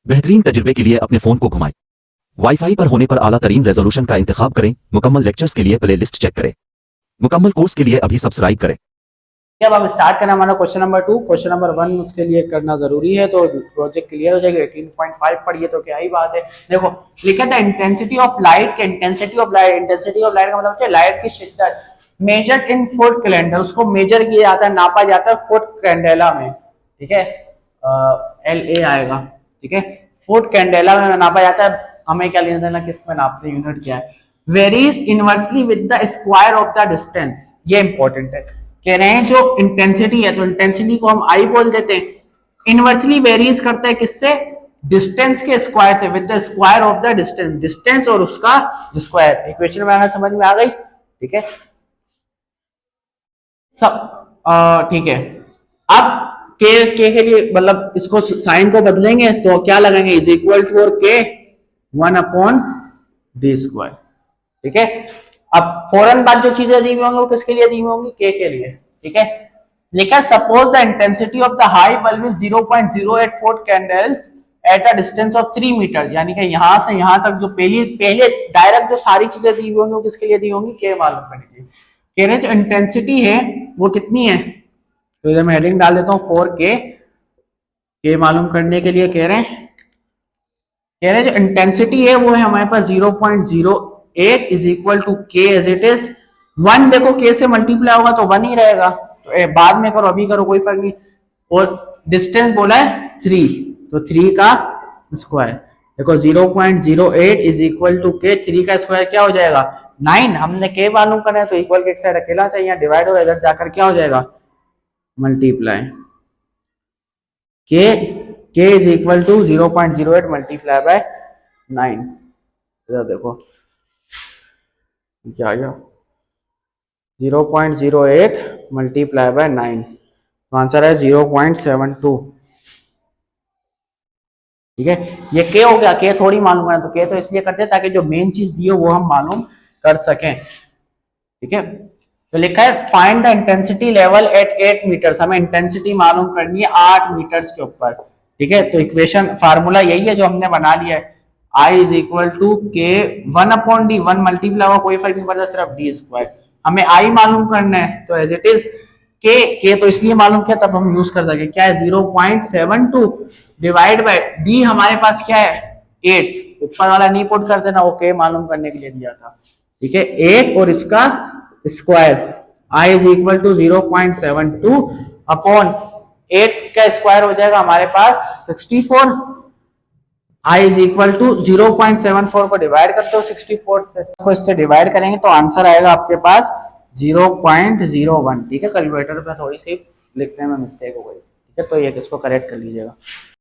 बेहतरीन तजुर्बे के लिए अपने फ़ोन को घुमाएं। वाईफाई पर होने पर आला तरीन रेजोल्यूशन का इंतखाब करें। मुकम्मल लेक्चर्स के लिए प्ले लिस्ट चेक करें। मुकम्मल कोर्स के लिए अभी सब्सक्राइब करें। अब हम स्टार्ट करें हमारा क्वेश्चन नंबर 2। क्वेश्चन नंबर 1 उसके लिए करना जरूरी है, तो प्रोजेक्ट क्लियर हो जाएगा। 18.5 पढ़िए तो क्या ही बात है। देखो लिखा था इंटेंसिटी ऑफ लाइट के इंटेंसिटी ऑफ लाइट का मतलब है लाइट की शिद्दत मेजर्ड इन फुट कैलेंडर, उसको मेजर किया जाता है, नापा जाता है फुट कैंडेला में। ठीक है, LA आएगा। ठीक है, फुट कैंडेला में नापा जाता है। हमें क्या लेना देना, किस में नापते हैं, यूनिट क्या है। Varies inversely with the square of the distance, ये इंपॉर्टेंट है। कह रहे हैं जो इंटेंसिटी है, तो इंटेंसिटी को हम आई बोल देते हैं। इनवर्सली वेरीज करता है किससे, डिस्टेंस के स्क्वायर से, with the square of the distance, distance और उसका स्क्वायर। इक्वेशन बनाना समझ में आ गई। ठीक है, सब ठीक है। अब के लिए मतलब इसको साइन को बदलेंगे तो क्या लगाएंगे, इज इक्वल टू और के 1/d²। ठीक है, अब फौरन बाद जो चीजें दी हुई होंगी वो किसके लिए दी हुई होंगी, के लिए। ठीक है, लिखा suppose the intensity of the high bulb is 0.08 foot candles at a distance of 3 metre. यानी कि यहां से यहां तक जो पहले डायरेक्ट जो सारी चीजें दी हुई होंगी वो किसके लिए दी होंगी, के मालूम करने के लिए। कह रहे हैं जो इंटेंसिटी है वो कितनी है, तो इधर मैं हेडिंग डाल देता हूँ 4K। के मालूम करने के लिए कह रहे हैं जो इंटेंसिटी है वो है हमारे पास 0.08 इज इक्वल टू के एज इट इज 1। देखो के से मल्टीप्लाई होगा तो 1 ही रहेगा, तो बाद में करो अभी करो कोई फर्क नहीं। और डिस्टेंस बोला है 3, तो 3 का स्क्वायर। देखो 0.08 इज इक्वल टू के, 3 का स्क्वायर क्या हो जाएगा 9। हमने के मालूम करना है तो इक्वल के एक साइड अकेला चाहिए, डिवाइड हो इधर जाकर क्या हो जाएगा multiply. K is equal to 0.08 multiply by 9। इधर देखो क्या आ गया 0.08 मल्टीप्लाई बाय 9, तो आंसर है 0.72। ठीक है, ये के हो गया। के थोड़ी मालूम है तो के तो इसलिए करते हैं ताकि जो मेन चीज दी हो वो हम मालूम कर सकें। ठीक है, तो लिखा है find the intensity level at 8 metres. हमें इंटेंसिटी मालूम करनी है 8 मीटर्स के ऊपर। ठीक है, तो इक्वेशन फार्मूला यही है जो हमने बना लिया है, आई इज इक्वल टू के 1/d। 1 मल्टीप्लाई हुआ कोई फर्क नहीं पड़ता, सिर्फ d²। हमें आई मालूम करना है तो एज इट इज के तो इसलिए मालूम किया तब हम यूज कर सके, क्या है 0.72 डिवाइड बाय डी हमारे पास क्या है 8। ऊपर वाला नहीं पुट करते ना, वो के मालूम करने के लिए दिया था। ठीक है, 8 और इसका square, I is equal to 0.72 upon 8 का स्क्वायर हो जाएगा हमारे पास 64। आई इज इक्वल टू 0.74 को डिवाइड करते हो 64 से, तो इससे डिवाइड करेंगे तो आंसर आएगा आपके पास 0.01। ठीक है, कैलकुलेटर पे थोड़ी सी लिखने में मिस्टेक हो गई। ठीक है, तो ये इसको करेक्ट कर लीजिएगा।